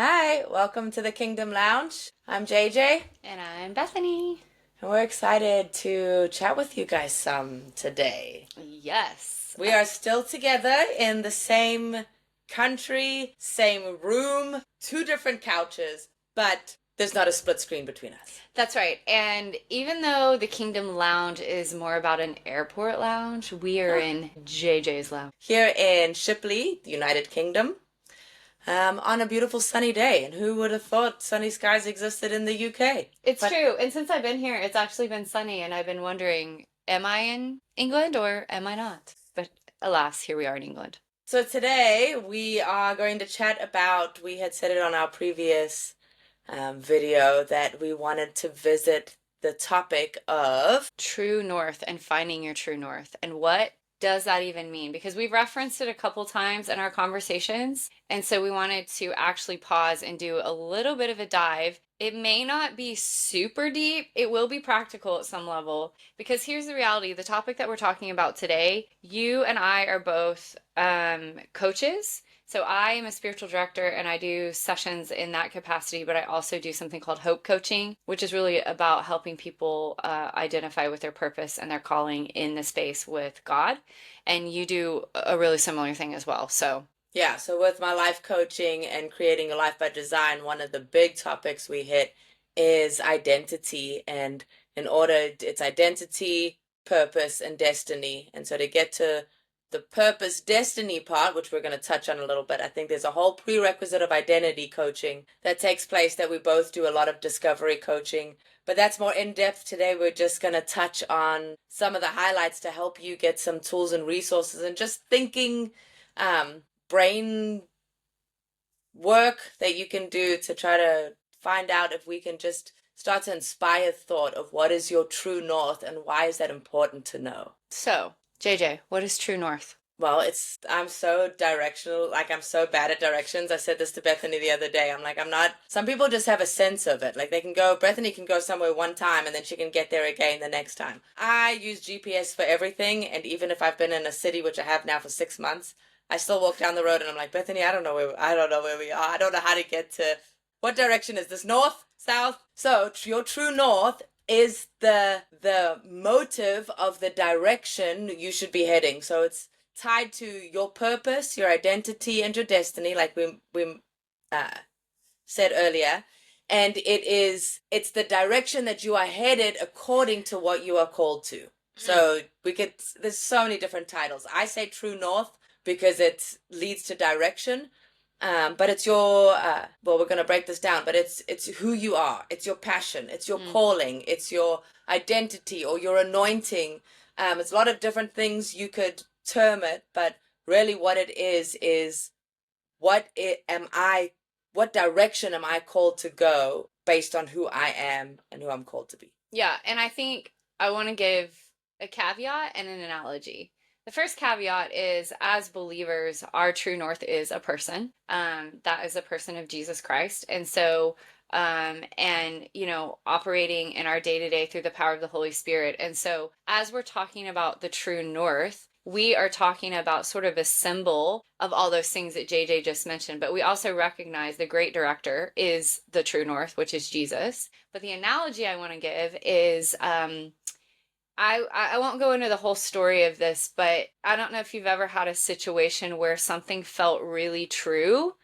Hi, welcome to the Kingdom Lounge. I'm JJ, And I'm Bethany. and we're excited to chat with you guys some today. Yes. We are still together in the same country, same room, two different couches, but there's not a split screen between us. That's right. And even though the Kingdom Lounge is more about an airport lounge, we are in JJ's lounge. Here in Shipley, the United Kingdom, on a beautiful sunny day. And who would have thought sunny skies existed in the UK? It's But true. And since I've been here, it's actually been sunny, and I've been wondering, am I in England or am I not? But alas, here we are in England. so today we are going to chat about, we had said it on our previous video that we wanted to visit the topic of True north and finding your true north. And what does that even mean? Because we've referenced it a couple times in our conversations. And so we wanted to actually pause and do a little bit of a dive. It may not be super deep, it will be practical at some level. Because here's the reality, the topic that we're talking about today, you and I are both coaches. So I am a spiritual director and I do sessions in that capacity, but I also do something called hope coaching, which is really about helping people identify with their purpose and their calling in the space with God. And you do a really similar thing as well. So yeah, so with my life coaching and creating a life by design, one of the big topics we hit is identity. And in order, it's identity, purpose, and destiny. And so to get to the purpose destiny part, which we're going to touch on a little bit, I think there's a whole prerequisite of identity coaching that takes place that we both do a lot of discovery coaching. But that's more in depth today. We're just going to touch on some of the highlights to help you get some tools and resources and just thinking brain work that you can do to try to find out if we can just start to inspire thought of what is your true north and why is that important to know. So, JJ, what is true north? Well, I'm so directional, like I'm so bad at directions. I said this to Bethany the other day. I'm like, I'm not, some people just have a sense of it. Like Bethany can go somewhere one time and then she can get there again the next time. I use GPS for everything. And even if I've been in a city, which I have now for 6 months, I still walk down the road and I'm like, Bethany, I don't know where we are. I don't know how to get to, what direction is this? North, south? So your true north is the motive of the direction you should be heading. So it's tied to your purpose, your identity, and your destiny, like we said earlier. And it's the direction that you are headed according to what you are called to. So there's so many different titles. I say true north because it leads to direction. But it's your, well, we're going to break this down, but it's who you are. It's your passion. It's your calling. It's your identity or your anointing. It's a lot of different things you could term it, but really what it is what direction am I called to go based on who I am and who I'm called to be. Yeah, and I think I want to give a caveat and an analogy. The first caveat is, as believers, our true north is a person. That is a person of Jesus Christ. And so, operating in our day to day through the power of the Holy Spirit. And so, as we're talking about the true north, we are talking about sort of a symbol of all those things that JJ just mentioned, but we also recognize the great director is the true north, which is Jesus. But the analogy I want to give is I won't go into the whole story of this, but I don't know if you've ever had a situation where something felt really true,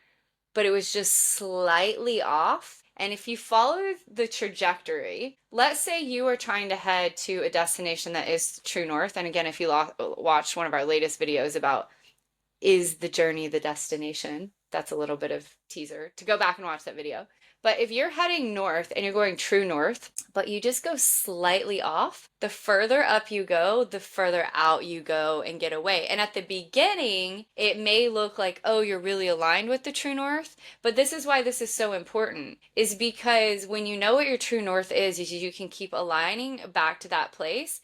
but it was just slightly off. And if you follow the trajectory, let's say you are trying to head to a destination that is true north. And again, if you watched one of our latest videos about is the journey the destination, that's a little bit of teaser to go back and watch that video. But if you're heading north and you're going true north, but you just go slightly off, the further up you go, the further out you go and get away. And at the beginning, it may look like, oh, you're really aligned with the true north. But this is why this is so important, is because when you know what your true north is you can keep aligning back to that place.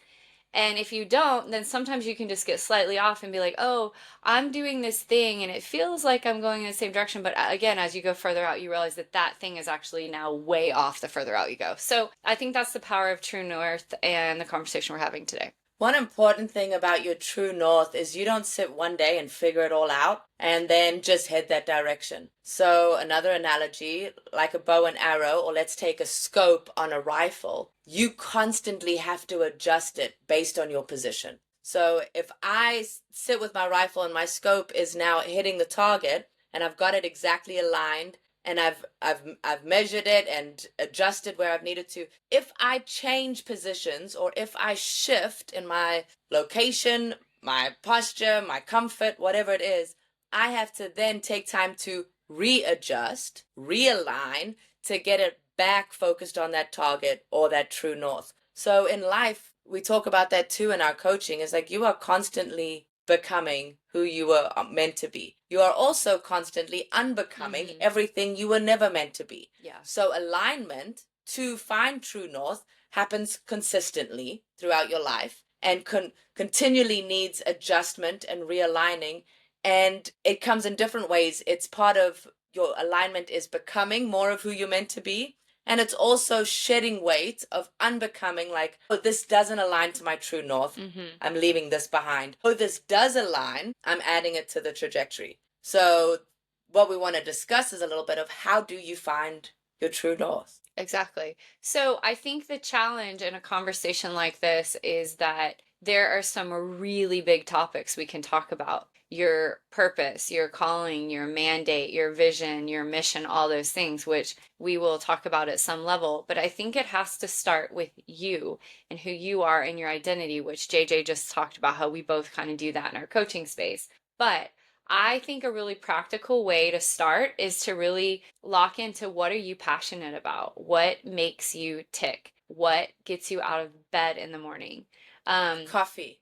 And if you don't, then sometimes you can just get slightly off and be like, oh, I'm doing this thing and it feels like I'm going in the same direction. But again, as you go further out, you realize that that thing is actually now way off the further out you go. So I think that's the power of True North and the conversation we're having today. One important thing about your true north is you don't sit one day and figure it all out and then just head that direction. So, another analogy, like a bow and arrow, or let's take a scope on a rifle, you constantly have to adjust it based on your position. So, if I sit with my rifle and my scope is now hitting the target and I've got it exactly aligned, and I've measured it and adjusted where I've needed to. If I change positions or if I shift in my location, my posture, my comfort, whatever it is, I have to then take time to readjust, realign to get it back focused on that target or that true north. So in life, we talk about that too in our coaching. Is like you are constantly becoming who you were meant to be. You are also constantly unbecoming everything you were never meant to be. Yeah. So alignment to find true north happens consistently throughout your life and continually needs adjustment and realigning. And it comes in different ways. It's part of your alignment is becoming more of who you're meant to be. And it's also shedding weight of unbecoming, like, oh, this doesn't align to my true north. I'm leaving this behind. Oh, this does align. I'm adding it to the trajectory. So what we want to discuss is a little bit of how do you find your true north? Exactly. So I think the challenge in a conversation like this is that there are some really big topics we can talk about. Your purpose, your calling, your mandate, your vision, your mission, all those things, which we will talk about at some level. But I think it has to start with you and who you are and your identity, which JJ just talked about how we both kind of do that in our coaching space. But I think a really practical way to start is to really lock into what are you passionate about? What makes you tick? What gets you out of bed in the morning? Coffee.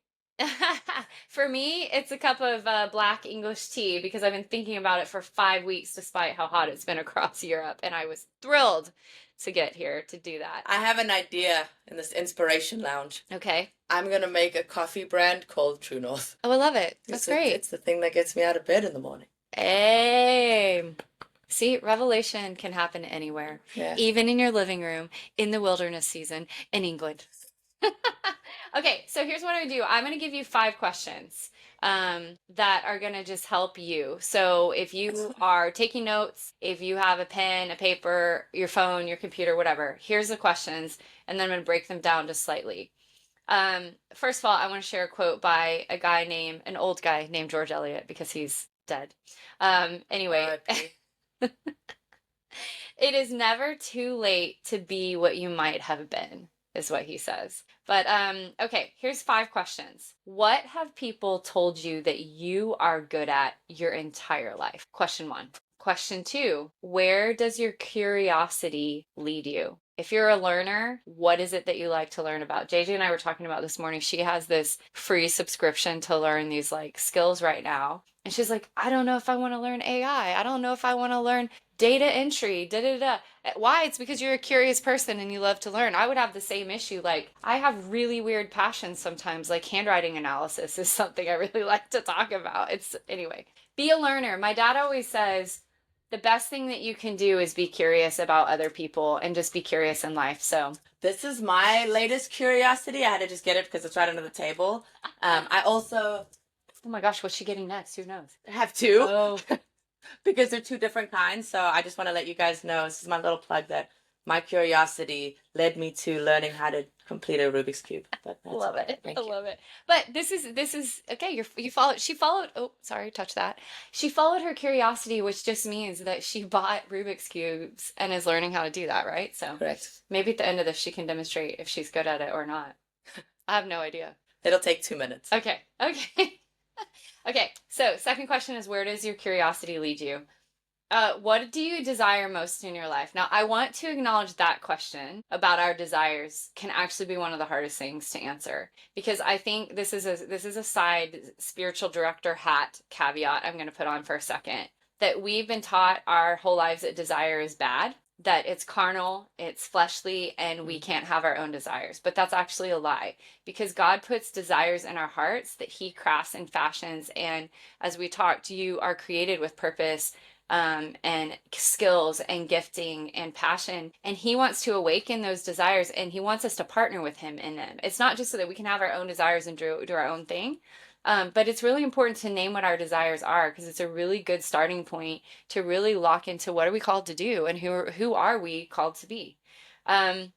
For me, it's a cup of black English tea because I've been thinking about it for 5 weeks, despite how hot it's been across Europe. And I was thrilled to get here to do that. I have an idea in this inspiration lounge. Okay. I'm going to make a coffee brand called True North. Oh, I love it. That's great. It's the thing that gets me out of bed in the morning. Hey. See, revelation can happen anywhere, even in your living room, in the wilderness season, in England. Okay, so here's what I do. I'm going to give you 5 questions that are going to just help you. So if you are taking notes, if you have a pen, a paper, your phone, your computer, whatever, here's the questions, and then I'm going to break them down just slightly. First of all, I want to share a quote by an old guy named George Eliot because he's dead. Anyway, it is never too late to be what you might have been, is what he says. But okay, here's 5 questions. What have people told you that you are good at your entire life? Question 1. Question 2, where does your curiosity lead you? If you're a learner, what is it that you like to learn about? JJ and I were talking about this morning. She has this free subscription to learn these like skills right now. And she's like, I don't know if I want to learn AI. I don't know if I want to learn data entry, da-da-da. Why? It's because you're a curious person and you love to learn. I would have the same issue. Like, I have really weird passions sometimes, like handwriting analysis is something I really like to talk about. Anyway, be a learner. My dad always says, the best thing that you can do is be curious about other people and just be curious in life. So this is my latest curiosity. I had to just get it because it's right under the table. I also... Oh my gosh, what's she getting next? Who knows? I have 2. Oh. Because they're 2 different kinds. So I just want to let you guys know, this is my little plug, that my curiosity led me to learning how to complete a Rubik's Cube. But that's love it. Thank I you. love it. But this is okay. You followed. She followed. Oh, sorry, touch that. She followed her curiosity, which just means that she bought Rubik's cubes and is learning how to do that. Right. So correct. Maybe at the end of this, she can demonstrate if she's good at it or not. I have no idea. It'll take 2 minutes. Okay. Okay. Okay. So second question is, where does your curiosity lead you? What do you desire most in your life? Now, I want to acknowledge that question about our desires can actually be one of the hardest things to answer, because I think this is a side spiritual director hat caveat I'm going to put on for a second, that we've been taught our whole lives that desire is bad, that it's carnal, it's fleshly, and we can't have our own desires. But that's actually a lie, because God puts desires in our hearts that he crafts and fashions. And as we talked, you are created with purpose and skills and gifting and passion. And he wants to awaken those desires, and he wants us to partner with him in them. It's not just so that we can have our own desires and do our own thing. But it's really important to name what our desires are, because it's a really good starting point to really lock into what are we called to do and who are we called to be. Um,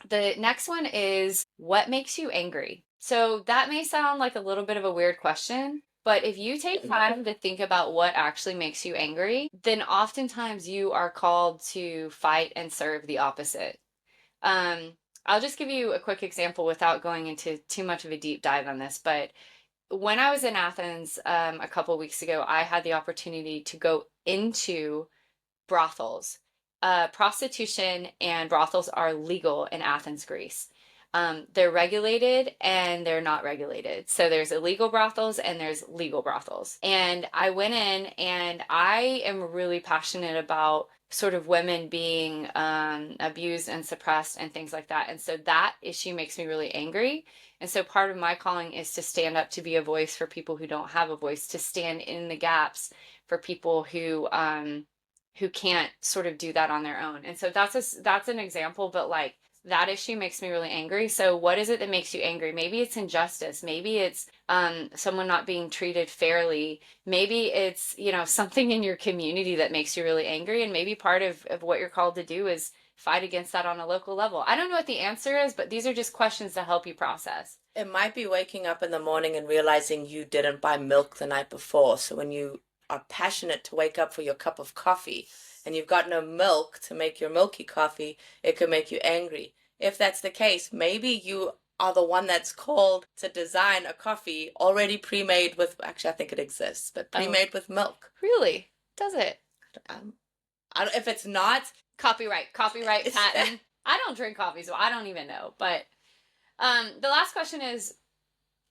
the next one is, what makes you angry? So that may sound like a little bit of a weird question, but if you take time to think about what actually makes you angry, then oftentimes you are called to fight and serve the opposite. Um, I'll just give you a quick example without going into too much of a deep dive on this, but when I was in Athens a couple weeks ago, I had the opportunity to go into brothels. Prostitution and brothels are legal in Athens, Greece. They're regulated and they're not regulated. So there's illegal brothels and there's legal brothels. And I went in, and I am really passionate about sort of women being abused and suppressed and things like that. And so that issue makes me really angry. And so part of my calling is to stand up to be a voice for people who don't have a voice, to stand in the gaps for people who can't sort of do that on their own. And so that's an example, but like that issue makes me really angry. So what is it that makes you angry? Maybe it's injustice. Maybe it's someone not being treated fairly. Maybe it's, something in your community that makes you really angry. And maybe part of what you're called to do is fight against that on a local level. I don't know what the answer is, but these are just questions to help you process. It might be waking up in the morning and realizing you didn't buy milk the night before. So when you are passionate to wake up for your cup of coffee and you've got no milk to make your milky coffee, it could make you angry. If that's the case, maybe you are the one that's called to design a coffee already pre-made with, actually, I think it exists, but pre-made with milk. Really? Does it? If it's not, Copyright, patent. I don't drink coffee, so I don't even know. But the last question is,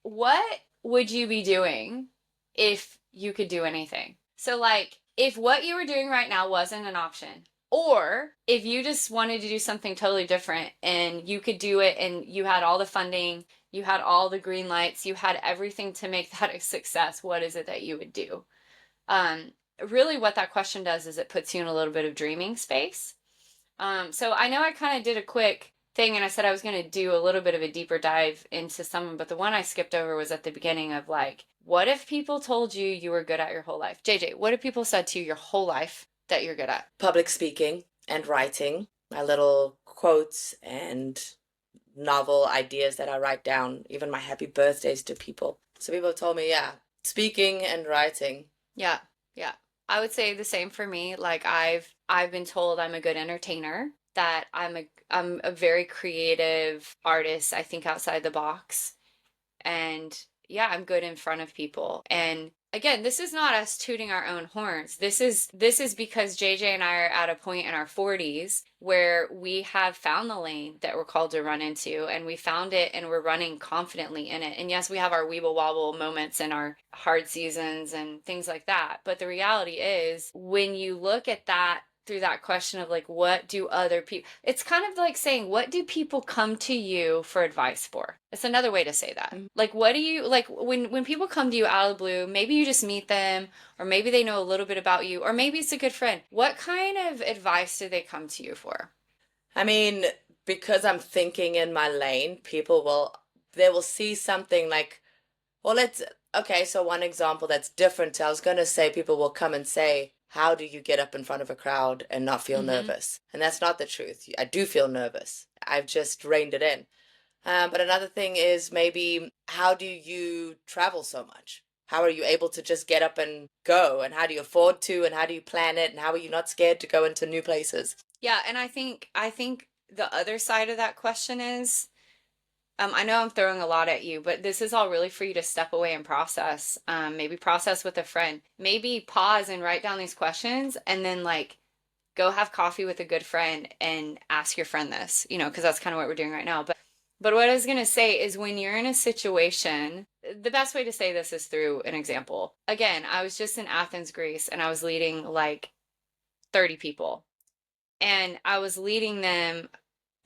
what would you be doing if you could do anything? So like, if what you were doing right now wasn't an option, or if you just wanted to do something totally different and you could do it and you had all the funding, you had all the green lights, you had everything to make that a success, what is it that you would do? Really what that question does is it puts you in a little bit of dreaming space. So I know I kind of did a quick thing and I said I was going to do a little bit of a deeper dive into some, but the one I skipped over was at the beginning of like, what if people told you you were good at your whole life? JJ, what if people said to you your whole life that you're good at? Public speaking and writing, my little quotes and novel ideas that I write down, even my happy birthdays to people. So people have told me, yeah, speaking and writing. Yeah, yeah. I would say the same for me. Like I've been told I'm a good entertainer, that I'm a very creative artist, I think outside the box. And yeah, I'm good in front of people. And again, this is not us tooting our own horns. This is because JJ and I are at a point in our 40s where we have found the lane that we're called to run into, and we found it and we're running confidently in it. And yes, we have our weeble wobble moments and our hard seasons and things like that. But the reality is, when you look at that through that question of like, what do other people, it's kind of like saying, what do people come to you for advice for? It's another way to say that. Like, what do you, like, when people come to you out of the blue, maybe you just meet them, or maybe they know a little bit about you, or maybe it's a good friend. What kind of advice do they come to you for? I mean, because I'm thinking in my lane, they will see something like, well, okay, so one example that's different. I was going to say people will come and say, how do you get up in front of a crowd and not feel nervous? And that's not the truth. I do feel nervous. I've just reined it in. But another thing is maybe, how do you travel so much? How are you able to just get up and go? And how do you afford to? And how do you plan it? And how are you not scared to go into new places? Yeah, and I think the other side of that question is, I know I'm throwing a lot at you, but this is all really for you to step away and process. Maybe process with a friend. Maybe pause and write down these questions, and then like go have coffee with a good friend and ask your friend this, because that's kind of what we're doing right now. But what I was going to say is, when you're in a situation, the best way to say this is through an example. Again, I was just in Athens, Greece, and I was leading like 30 people. And I was leading them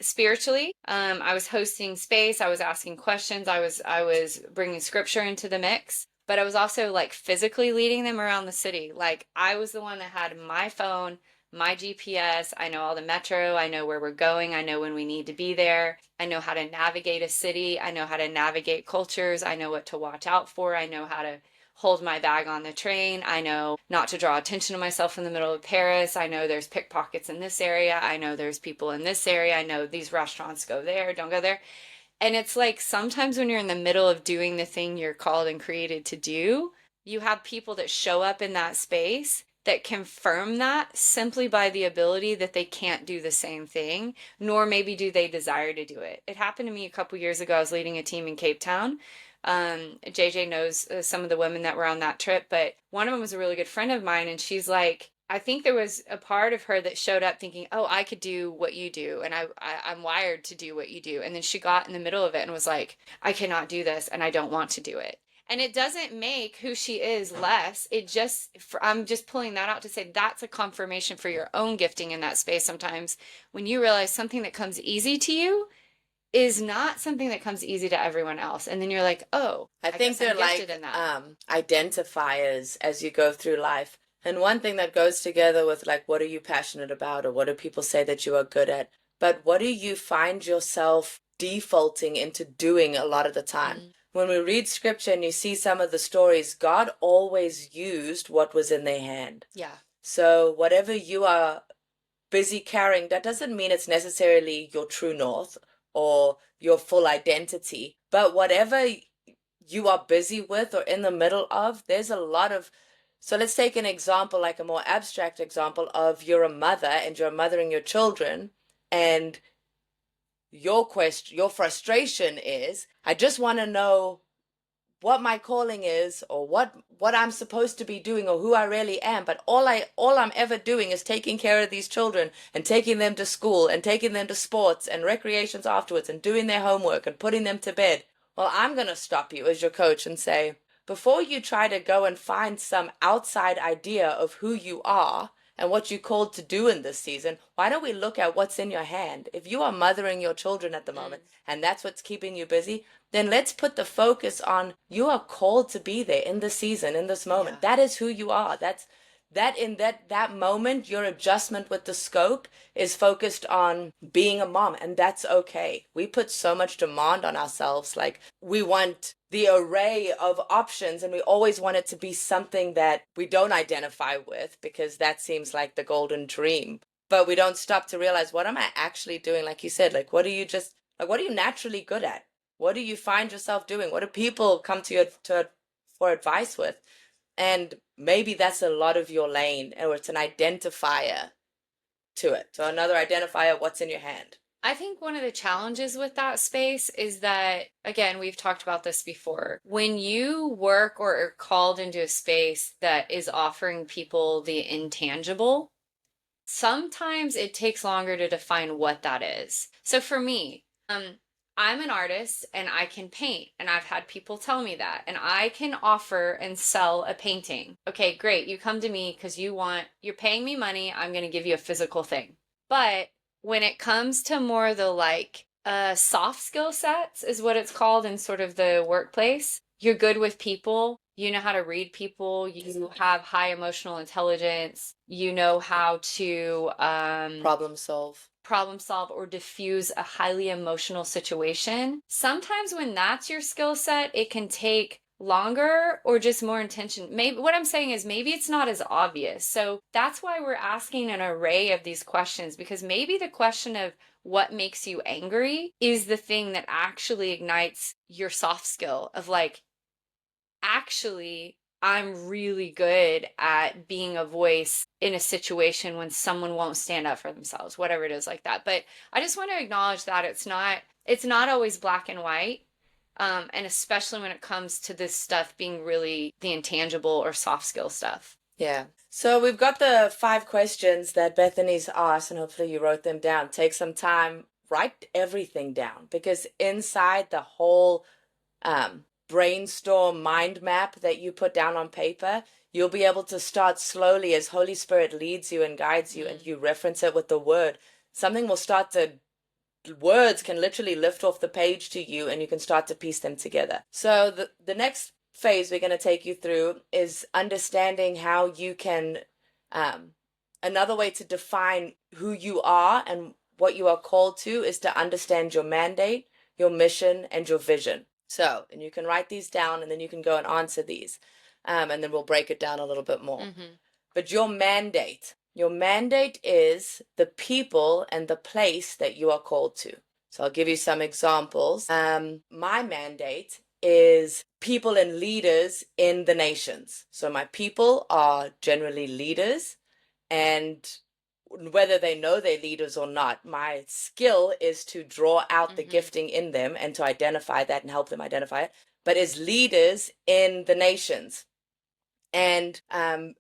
spiritually. I was hosting space. I was asking questions. I was bringing scripture into the mix. but I was also like physically leading them around the city. Like I was the one that had my phone, my GPS. I know all the metro. I know where we're going. I know when we need to be there. I know how to navigate a city. I know how to navigate cultures. I know what to watch out for. I know how to hold my bag on the train. I know not to draw attention to myself in the middle of Paris. I know there's pickpockets in this area. I know there's people in this area. I know these restaurants go there, don't go there. And it's like sometimes when you're in the middle of doing the thing you're called and created to do, you have people that show up in that space that confirm that simply by the ability that they can't do the same thing, nor maybe do they desire to do it. It happened to me a couple years ago. I was leading a team in Cape Town. JJ knows some of the women that were on that trip, but one of them was a really good friend of mine, and she's like, I think there was a part of her that showed up thinking, "Oh, I could do what you do, and I'm wired to do what you do." And then she got in the middle of it and was like, "I cannot do this, and I don't want to do it." And it doesn't make who she is less. It just, I'm just pulling that out to say that's a confirmation for your own gifting in that space. Sometimes when you realize something that comes easy to you is not something that comes easy to everyone else, and then you're like, "Oh, I I think guess I'm they're gifted like in that." identifiers as you go through life. And one thing that goes together with like, what are you passionate about, or what do people say that you are good at? But what do you find yourself defaulting into doing a lot of the time? Mm, When we read scripture and you see some of the stories, God always used what was in their hand. yeah. So whatever you are busy carrying, that doesn't mean it's necessarily your true north or your full identity, but whatever you are busy with or in the middle of, there's a lot of. So let's take an example, like a more abstract example of you're a mother and you're mothering your children, and your frustration is, I just want to know what my calling is, or what I'm supposed to be doing, or who I really am, but all I'm ever doing is taking care of these children and taking them to school and taking them to sports and recreations afterwards and doing their homework and putting them to bed. Well, I'm going to stop you as your coach and say, before you try to go and find some outside idea of who you are and what you're called to do in this season, why don't we look at what's in your hand? If you are mothering your children at the Mm, moment and that's what's keeping you busy, then let's put the focus on you are called to be there in this season, in this moment. yeah. That is who you are. That's that in that moment, your adjustment with the scope is focused on being a mom, and that's okay. We put so much demand on ourselves. Like, we want the array of options, and we always want it to be something that we don't identify with, because that seems like the golden dream. But we don't stop to realize, what am I actually doing? Like you said, like, what are you naturally good at? What do you find yourself doing? What do people come to you for advice with? And maybe that's a lot of your lane, or it's an identifier to it. So another identifier, what's in your hand. I think one of the challenges with that space is that, again, we've talked about this before. When you work or are called into a space that is offering people the intangible, sometimes it takes longer to define what that is. So for me, I'm an artist and I can paint, and I've had people tell me that, and I can offer and sell a painting. Okay, great. You come to me because you're paying me money. I'm going to give you a physical thing. But when it comes to more the like soft skill sets, is what it's called in sort of the workplace, you're good with people. You know how to read people. You have high emotional intelligence. You know how to problem solve or diffuse a highly emotional situation. Sometimes when that's your skill set, it can take longer or just more intention. Maybe what I'm saying is maybe it's not as obvious. So that's why we're asking an array of these questions, because maybe the question of what makes you angry is the thing that actually ignites your soft skill of like, actually, I'm really good at being a voice in a situation when someone won't stand up for themselves, whatever it is like that. But I just want to acknowledge that it's not always black and white. And especially when it comes to this stuff being really the intangible or soft skill stuff. Yeah. So we've got the 5 questions that Bethany's asked, and hopefully you wrote them down. Take some time, write everything down, because inside the whole brainstorm mind map that you put down on paper, you'll be able to start slowly, as Holy Spirit leads you and guides you, and you reference it with the word. Something will start to Words can literally lift off the page to you, and you can start to piece them together. So the next phase we're going to take you through is understanding how you can, um, another way to define who you are and what you are called to is to understand your mandate, your mission, and your vision. So, and you can write these down and then you can go and answer these. And then we'll break it down a little bit more. But your mandate is the people and the place that you are called to. So I'll give you some examples. My mandate is people and leaders in the nations. So my people are generally leaders, and whether they know they're leaders or not, my skill is to draw out the gifting in them and to identify that and help them identify it, but as leaders in the nations. And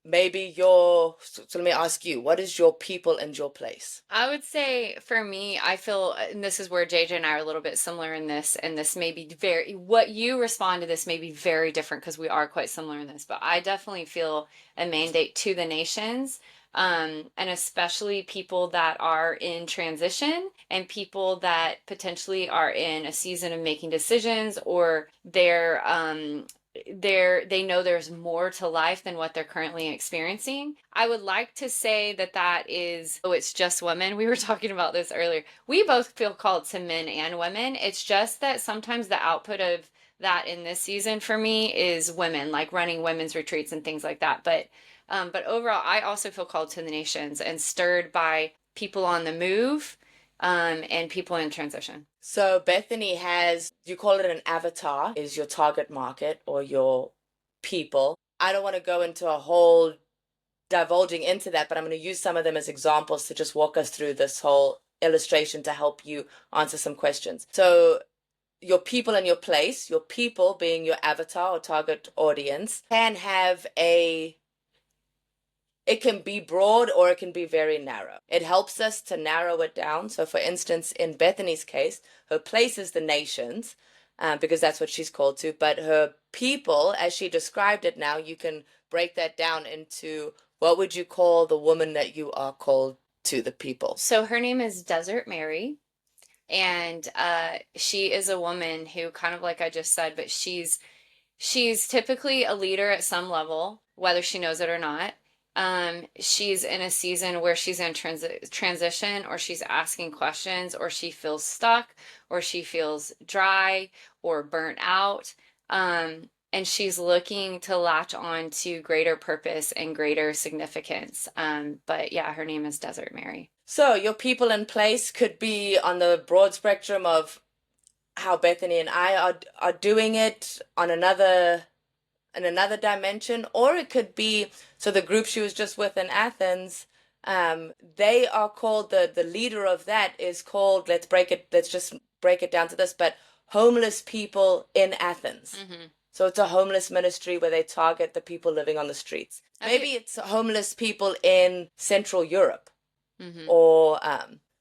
maybe so let me ask you, what is your people and your place? I would say for me, I feel, and this is where JJ and I are a little bit similar in this, and this may be what you respond to this may be very different because we are quite similar in this, but I definitely feel a mandate to the nations. And especially people that are in transition and people that potentially are in a season of making decisions, or they know there's more to life than what they're currently experiencing. I would like to say that is, oh, it's just women. We were talking about this earlier. We both feel called to men and women. It's just that sometimes the output of that in this season for me is women, like running women's retreats and things like that. But overall, I also feel called to the nations and stirred by people on the move, and people in transition. So Bethany has, you call it an avatar, is your target market or your people. I don't want to go into a whole divulging into that, but I'm going to use some of them as examples to just walk us through this whole illustration to help you answer some questions. So your people and your place, your people being your avatar or target audience, can have it can be broad or it can be very narrow. It helps us to narrow it down. So, for instance, in Bethany's case, her place is the nations, because that's what she's called to. But her people, as she described it now, you can break that down into what would you call the woman that you are called to the people? So her name is Desert Mary. And she is a woman who, kind of like I just said, but she's typically a leader at some level, whether she knows it or not. She's in a season where she's in transition, or she's asking questions, or she feels stuck, or she feels dry or burnt out. And she's looking to latch on to greater purpose and greater significance. But yeah, her name is Desert Mary. So your people in place could be on the broad spectrum of how Bethany and I are doing it on another dimension, or it could be, so the group she was just with in Athens, they are called, the leader of that is called, let's just break it down to this, but homeless people in Athens. So it's a homeless ministry where they target the people living on the streets. Maybe it's homeless people in Central Europe, or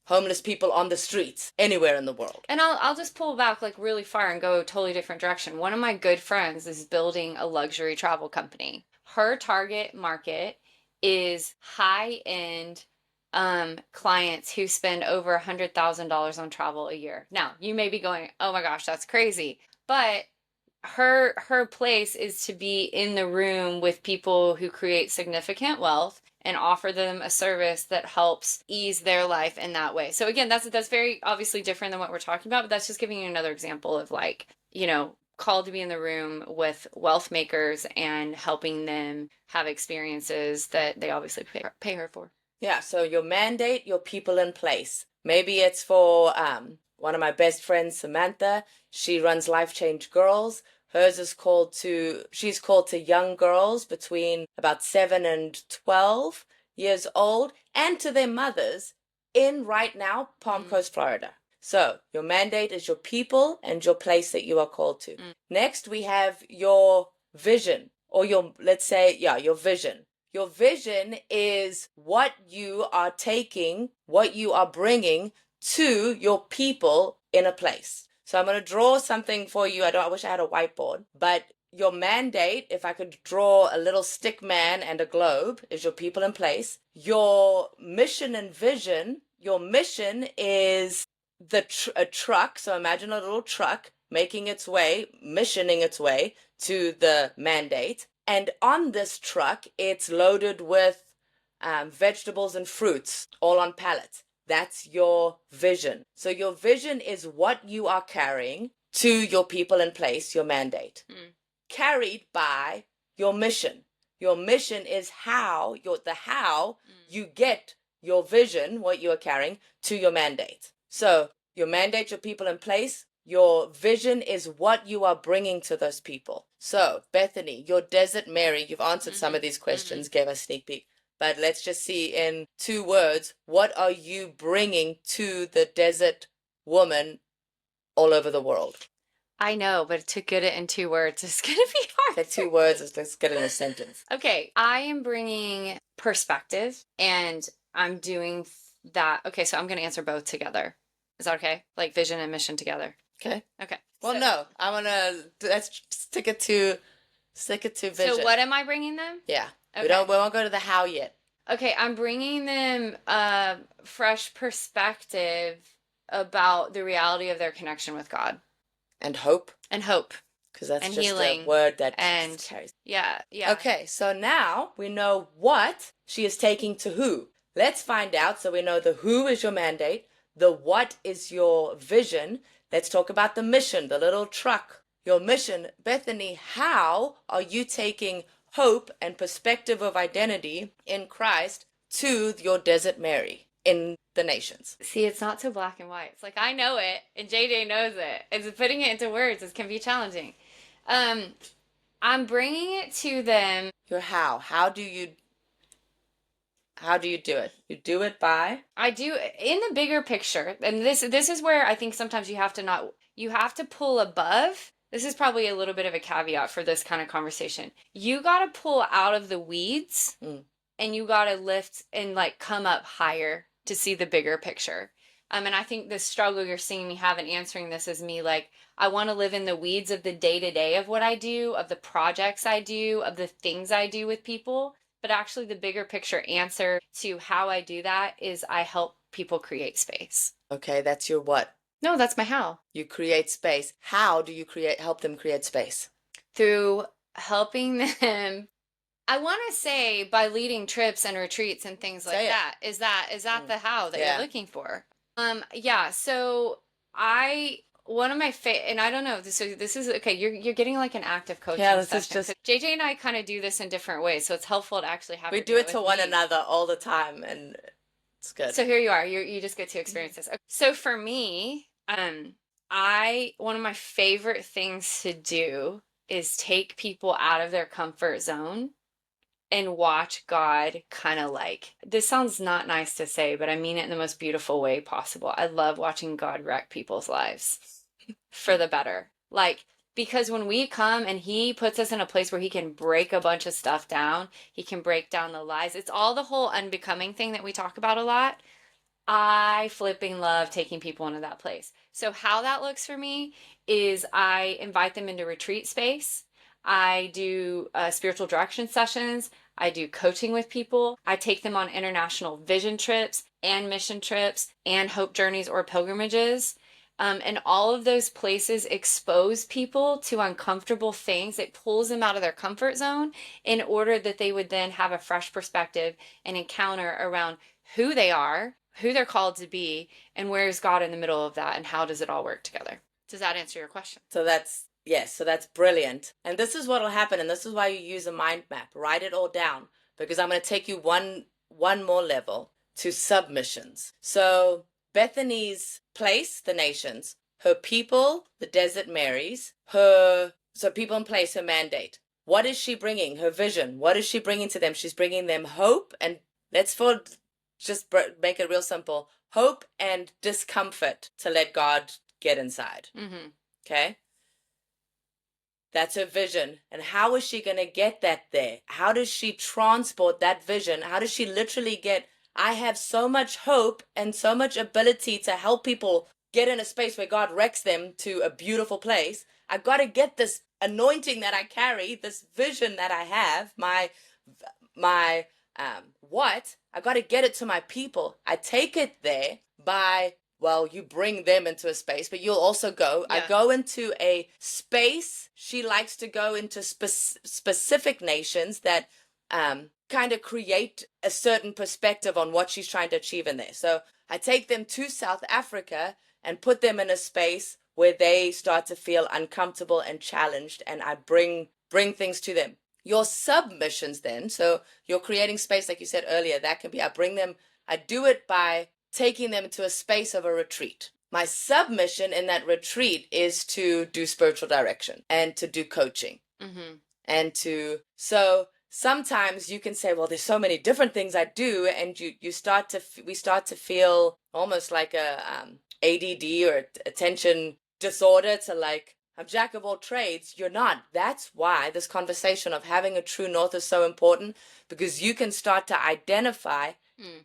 homeless people on the streets anywhere in the world. And I'll just pull back like really far and go a totally different direction. One of my good friends is building a luxury travel company. Her target market is high-end clients who spend over $100,000 on travel a year. Now, you may be going, "Oh my gosh, that's crazy." But her place is to be in the room with people who create significant wealth and offer them a service that helps ease their life in that way. So again, that's very obviously different than what we're talking about, but that's just giving you another example of, like, called to be in the room with wealth makers and helping them have experiences that they obviously pay her for. Yeah, so your mandate, your people in place. Maybe it's for one of my best friends, Samantha. She runs Life Change Girls. Hers is she's called to young girls between about 7 and 12 years old, and to their mothers in, right now, Palm Coast, Florida. So your mandate is your people and your place that you are called to. Next, we have your vision, or let's say, your vision. Your vision is what you are taking, what you are bringing to your people in a place. So I'm going to draw something for you. I wish I had a whiteboard, but your mandate, if I could draw a little stick man and a globe, is your people in place. Your mission and vision, your mission is a truck. So imagine a little truck. making its way, missioning its way to the mandate. And on this truck, it's loaded with vegetables and fruits, all on pallets. That's your vision. So your vision is what you are carrying to your people in place, your mandate, carried by your mission. Your mission is how you get your vision, what you are carrying, to your mandate. So your mandate, your people in place, your vision is what you are bringing to those people. So Bethany, your Desert Mary, you've answered some of these questions, gave us a sneak peek. But let's just see in 2 words, what are you bringing to the desert woman all over the world? I know, but to get it in 2 words is going to be hard. Say 2 words, let's get it in a sentence. Okay, I am bringing perspective, and I'm doing that. Okay, so I'm going to answer both together. Is that okay? Like vision and mission together. Okay. Okay. Well, no, I want to, let's stick it to vision. So what am I bringing them? Yeah. Okay. We won't go to the how yet. Okay, I'm bringing them a fresh perspective about the reality of their connection with God. And hope. And hope. Because that's and just healing a word that and carries. Yeah. Okay, so now we know what she is taking to who. Let's find out. So we know the who is your mandate, the what is your vision. Let's talk about the mission, the little truck. Your mission, Bethany, how are you taking hope and perspective of identity in Christ to your Desert Mary in the nations? See, it's not so black and white. It's like I know it and JJ knows it. It's putting it into words. It can be challenging. I'm bringing it to them. Your how. How do you do it? You do it by? I do in the bigger picture. And this is where I think sometimes you have to pull above. This is probably a little bit of a caveat for this kind of conversation. You got to pull out of the weeds and you got to lift and like come up higher to see the bigger picture. And I think the struggle you're seeing me have in answering this is me like, I want to live in the weeds of the day-to-day of what I do, of the projects I do, of the things I do with people. But actually the bigger picture answer to how I do that is I help people create space. Okay, that's your what? No, that's my how. You create space. How do you help them create space? Through helping them. I want to say by leading trips and retreats and things like that. Is that the how that you're looking for? Yeah. So one of my and I don't know. So this is okay. You're getting like an active coaching session. This is just JJ and I kind of do this in different ways, so it's helful to actually have. We do it to one another all the time, and it's good. So here you are. You just get to experience this. Okay. So for me, one of my favorite things to do is take people out of their comfort zone and watch God kind of like, this sounds not nice to say, but I mean it in the most beautiful way possible. I love watching God wreck people's lives for the better. Like, because when we come and he puts us in a place where he can break a bunch of stuff down, he can break down the lies. It's all the whole unbecoming thing that we talk about a lot. I flipping love taking people into that place. So how that looks for me is I invite them into retreat space. I do spiritual direction sessions. I do coaching with people. I take them on international vision trips and mission trips and hope journeys or pilgrimages. And all of those places expose people to uncomfortable things. It pulls them out of their comfort zone in order that they would then have a fresh perspective and encounter around who they are, who they're called to be, and where is God in the middle of that, and how does it all work together? Does that answer your question? So that's brilliant. And this is what will happen, and this is why you use a mind map. Write it all down, because I'm going to take you one more level to submissions. So Bethany's place, the nations, her people, the Desert Marys, so people in place, her mandate. What is she bringing? Her vision. What is she bringing to them? She's bringing them hope, and just make it real simple. Hope and discomfort to let God get inside. Mm-hmm. Okay? That's her vision. And how is she going to get that there? How does she transport that vision? How does she literally I have so much hope and so much ability to help people get in a space where God wrecks them to a beautiful place. I got to get this anointing that I carry, this vision that I have, my what? I got to get it to my people. I take it there by well, you bring them into a space, but you'll also go. I Yeah. go into a space. She likes to go into specific nations that kind of create a certain perspective on what she's trying to achieve in there. So I take them to South Africa and put them in a space where they start to feel uncomfortable and challenged, and I bring things to them. Your submissions then, so you're creating space, like you said earlier, that can be, I do it by taking them to a space of a retreat. My submission in that retreat is to do spiritual direction and to do coaching. Mm-hmm. And so sometimes you can say, well, there's so many different things I do, and we start to feel almost like a ADD or attention disorder, to like, I'm jack of all trades. You're not. That's why this conversation of having a true north is so important, because you can start to identify,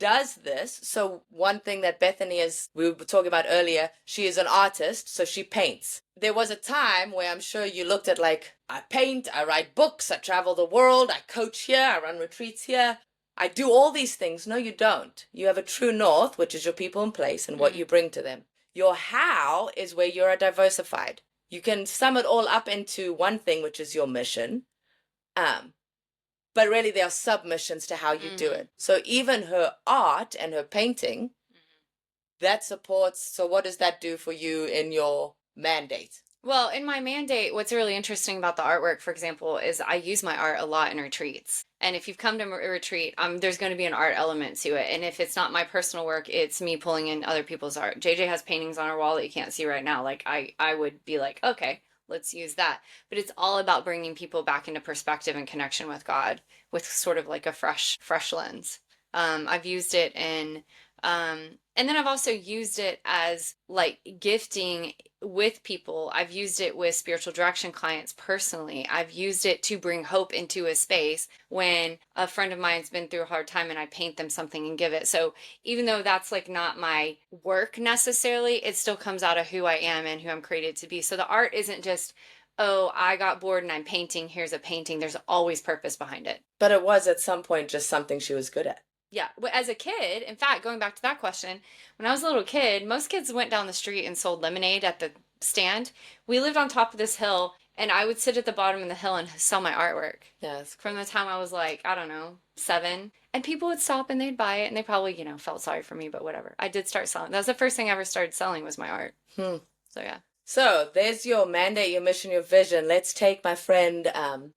does this. So one thing that Bethany is, we were talking about earlier, she is an artist, so she paints. There was a time where I'm sure you looked at, like, I paint, I write books, I travel the world, I coach here, I run retreats here, I do all these things. No, you don't. You have a true north, which is your people in place and what you bring to them. Your how is where you're diversified. You can sum it all up into one thing, which is your mission. But really, there are submissions to how you do it. So even her art and her painting, that supports. So what does that do for you in your mandate? Well, in my mandate, what's really interesting about the artwork, for example, is I use my art a lot in retreats. And if you've come to a retreat, there's going to be an art element to it. And if it's not my personal work, it's me pulling in other people's art. JJ has paintings on her wall that you can't see right now. Like I would be like, okay, let's use that. But it's all about bringing people back into perspective and connection with God with sort of like a fresh lens. I've used it in, and then I've also used it as like gifting with people. I've used it with spiritual direction clients personally. I've used it to bring hope into a space when a friend of mine's been through a hard time and I paint them something and give it. So even though that's like not my work necessarily, it still comes out of who I am and who I'm created to be. So the art isn't just, oh, I got bored and I'm painting, here's a painting. There's always purpose behind it. But it was at some point just something she was good at. Yeah, as a kid, in fact, going back to that question, when I was a little kid, most kids went down the street and sold lemonade at the stand. We lived on top of this hill, and I would sit at the bottom of the hill and sell my artwork. Yes. From the time I was like, I don't know, 7. And people would stop and they'd buy it, and they probably, felt sorry for me, but whatever. I did start selling. That was the first thing I ever started selling was my art. So, yeah. So there's your mandate, your mission, your vision. Let's take my friend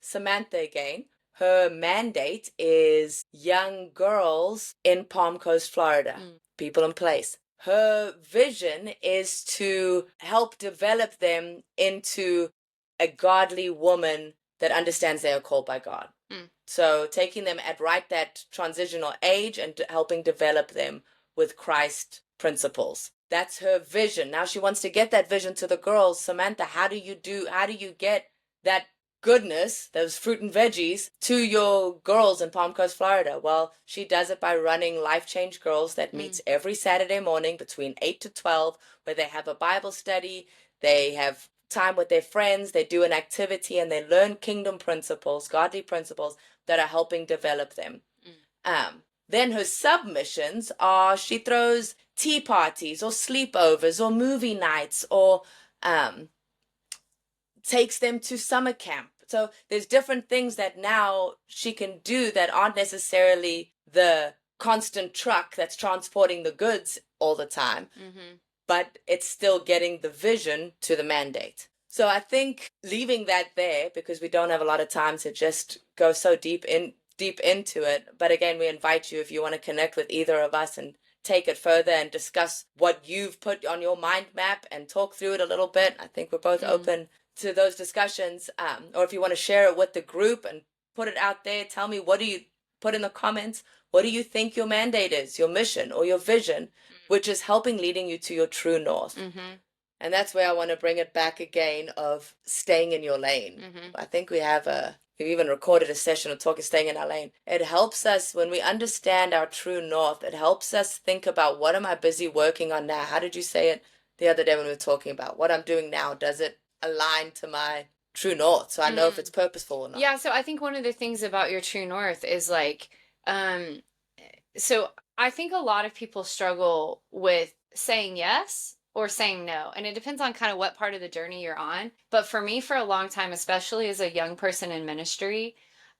Samantha again. Her mandate is young girls in Palm Coast, Florida, people in place. Her vision is to help develop them into a godly woman that understands they are called by God. So taking them at that transitional age and helping develop them with Christ principles. That's her vision. Now she wants to get that vision to the girls. Samantha, how do you get that goodness, those fruit and veggies, to your girls in Palm Coast, Florida? Well, she does it by running Life Change Girls that meets every Saturday morning between 8 to 12, where they have a Bible study, they have time with their friends, they do an activity, and they learn kingdom principles, godly principles that are helping develop them. Then her submissions are, she throws tea parties or sleepovers or movie nights or takes them to summer camp. So there's different things that now she can do that aren't necessarily the constant truck that's transporting the goods all the time, but it's still getting the vision to the mandate. So I think leaving that there, because we don't have a lot of time to just go so deep into it. But again, we invite you, if you want to connect with either of us and take it further and discuss what you've put on your mind map and talk through it a little bit. I think we're both open to those discussions. Or if you want to share it with the group and put it out there, tell me, what do you put in the comments? What do you think your mandate is, your mission or your vision, which is leading you to your true north? And that's where I want to bring it back again of staying in your lane. I think we've even recorded a session of talking, staying in our lane. It helps us when we understand our true north. It helps us think about, what am I busy working on now? How did you say it the other day when we were talking about what I'm doing now? Does it align to my true north? So I know if it's purposeful or not. Yeah, so I think one of the things about your true north is like, so I think a lot of people struggle with saying yes or saying no. And it depends on kind of what part of the journey you're on. But for me, for a long time, especially as a young person in ministry,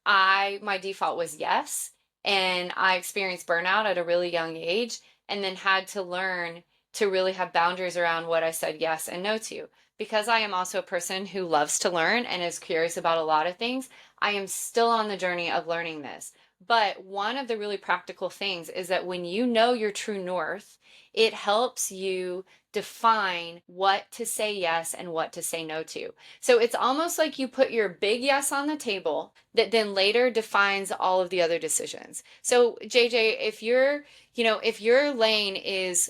my default was yes. And I experienced burnout at a really young age and then had to learn to really have boundaries around what I said yes and no to. Because I am also a person who loves to learn and is curious about a lot of things, I am still on the journey of learning this. But one of the really practical things is that when you know your true north, it helps you define what to say yes and what to say no to. So it's almost like you put your big yes on the table that then later defines all of the other decisions. So JJ, if your lane is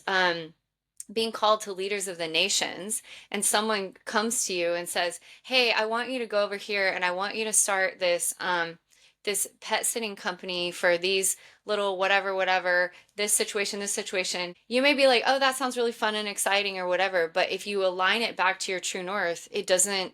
being called to leaders of the nations and someone comes to you and says, "Hey, I want you to go over here and I want you to start this pet sitting company for these little whatever, this situation." You may be like, "Oh, that sounds really fun and exciting," or whatever, but if you align it back to your true north, it doesn't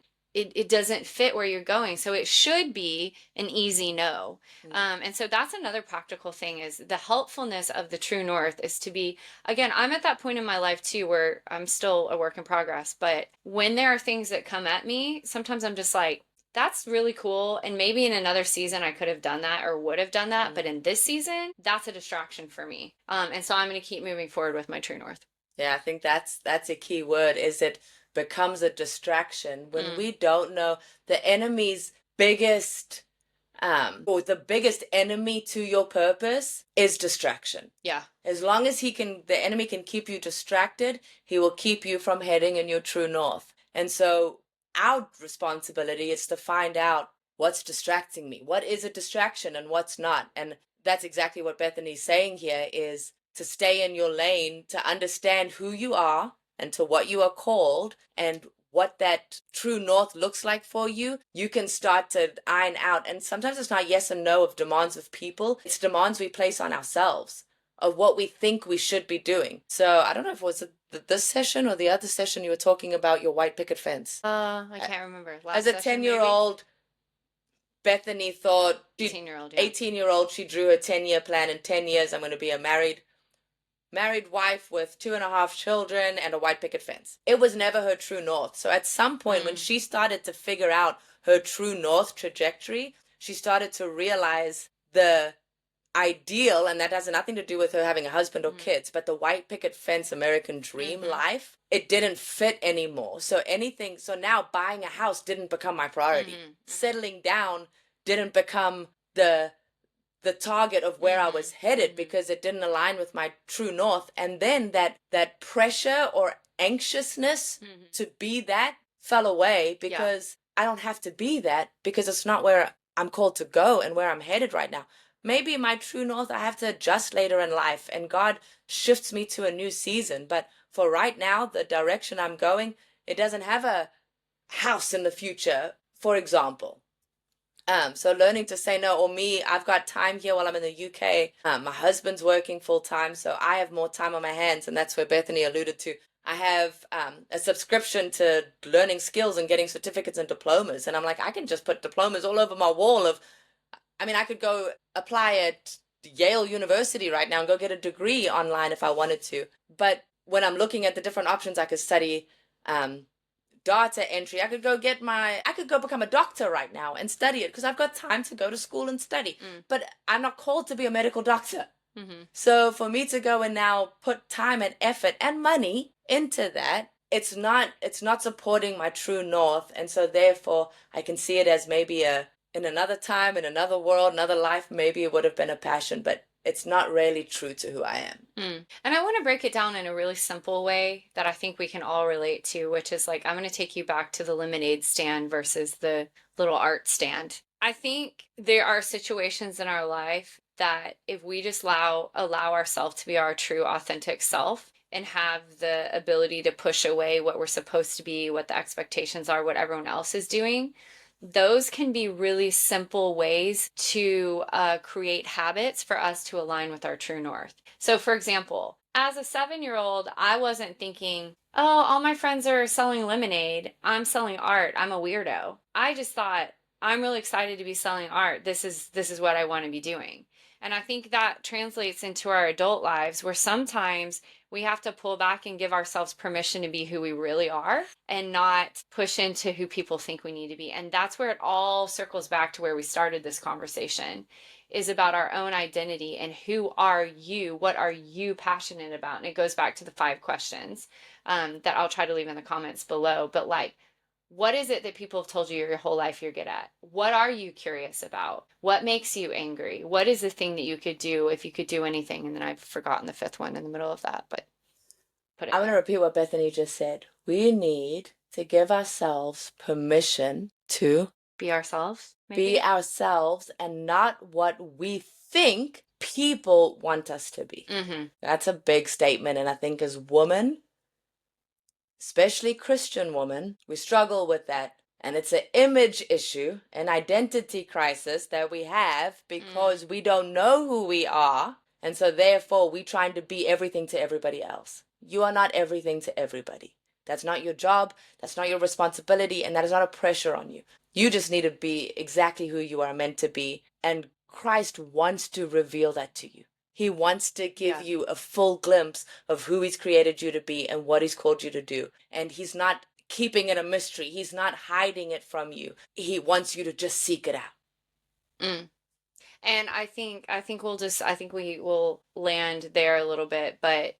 fit where you're going. So it should be an easy no. And so that's another practical thing is the helpfulness of the true north is to be, again, I'm at that point in my life too where I'm still a work in progress, but when there are things that come at me, sometimes I'm just like, that's really cool. And maybe in another season I could have done that or would have done that. But in this season, that's a distraction for me. And so I'm going to keep moving forward with my true north. Yeah, I think that's a key word, is it becomes a distraction when we don't know the enemy's biggest or the biggest enemy to your purpose is distraction. Yeah. As long as the enemy can keep you distracted, he will keep you from heading in your true north. And so our responsibility is to find out what's distracting me. What is a distraction and what's not? And that's exactly what Bethany's saying here, is to stay in your lane, to understand who you are and to what you are called and what that true north looks like for you. You can start to iron out. And sometimes it's not yes and no of demands of people, it's demands we place on ourselves of what we think we should be doing. So I don't know if it was this session or the other session you were talking about your white picket fence. I can't remember. Last As a session, 10-year-old, Bethany thought, 18-year-old, yeah. 18-year-old, she drew a 10-year plan. In 10 years, I'm going to be a married wife with 2.5 children and a white picket fence. It was never her true north. So at some point, when she started to figure out her true north trajectory, she started to realize the ideal, and that has nothing to do with her having a husband or kids, but the white picket fence American dream life, it didn't fit anymore. So now buying a house didn't become my priority. Settling down didn't become the target of where I was headed because it didn't align with my true north. And then that pressure or anxiousness to be that fell away because I don't have to be that because it's not where I'm called to go and where I'm headed right now. Maybe my true north I have to adjust later in life and God shifts me to a new season. But for right now, the direction I'm going, it doesn't have a house in the future, for example. So learning to say no, or me, I've got time here while I'm in the UK. My husband's working full time, so I have more time on my hands, and that's where Bethany alluded to. I have a subscription to learning skills and getting certificates and diplomas, and I'm like, I can just put diplomas all over my wall I could go apply at Yale University right now and go get a degree online if I wanted to. But when I'm looking at the different options, I could study data entry. I could go become a doctor right now and study it because I've got time to go to school and study. But I'm not called to be a medical doctor. So for me to go and now put time and effort and money into that, it's not supporting my true north. And so therefore I can see it as maybe in another time, in another world, another life, maybe it would have been a passion, but it's not really true to who I am. And I want to break it down in a really simple way that I think we can all relate to, which is like, I'm going to take you back to the lemonade stand versus the little art stand. I think there are situations in our life that if we just allow ourselves to be our true, authentic self and have the ability to push away what we're supposed to be, what the expectations are, what everyone else is doing, those can be really simple ways to create habits for us to align with our true north. So, for example, as a 7-year-old, I wasn't thinking, oh, all my friends are selling lemonade. I'm selling art. I'm a weirdo. I just thought, I'm really excited to be selling art. This is what I want to be doing. And I think that translates into our adult lives where sometimes we have to pull back and give ourselves permission to be who we really are and not push into who people think we need to be. And that's where it all circles back to where we started this conversation, is about our own identity and who are you? What are you passionate about? And it goes back to the 5 questions that I'll try to leave in the comments below. But like, what is it that people have told you your whole life you're good at? What are you curious about? What makes you angry? What is the thing that you could do if you could do anything? And then I've forgotten the 5th one in the middle of that, but put it I'm going to there. repeat what Bethany just said. We need to give ourselves permission to Be ourselves, be maybe? ourselves and not what we think people want us to be. Mm-hmm. That's a big statement. And I think as women, especially Christian women, we struggle with that. And it's an image issue, an identity crisis that we have because we don't know who we are. And so therefore we trying to be everything to everybody else. You are not everything to everybody. That's not your job. That's not your responsibility. And that is not a pressure on you. You just need to be exactly who you are meant to be. And Christ wants to reveal that to you. He wants to give you a full glimpse of who he's created you to be and what he's called you to do. And he's not keeping it a mystery. He's not hiding it from you. He wants you to just seek it out. Mm. And I think we will land there a little bit, but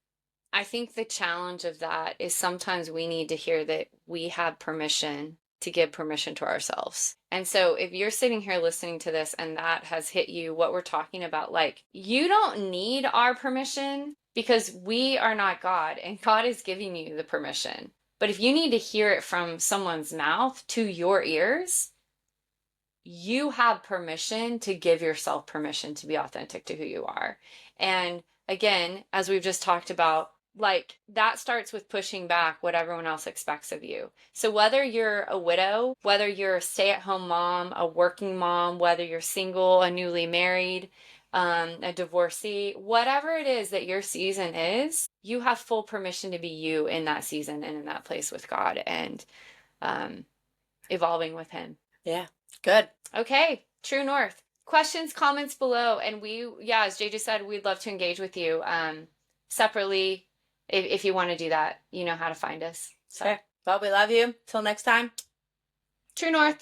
I think the challenge of that is sometimes we need to hear that we have permission to give permission to ourselves. And so if you're sitting here listening to this and that has hit you, what we're talking about, like, you don't need our permission because we are not God and God is giving you the permission. But if you need to hear it from someone's mouth to your ears, you have permission to give yourself permission to be authentic to who you are. And again, as we've just talked about, like, that starts with pushing back what everyone else expects of you. So whether you're a widow, whether you're a stay-at-home mom, a working mom, whether you're single, a newly married, a divorcee, whatever it is that your season is, you have full permission to be you in that season and in that place with God and evolving with Him. Yeah, good. Okay, True North. Questions, comments below, and as JJ said, we'd love to engage with you separately. If you want to do that, you know how to find us. So. Okay. Well, we love you. Till next time. True North.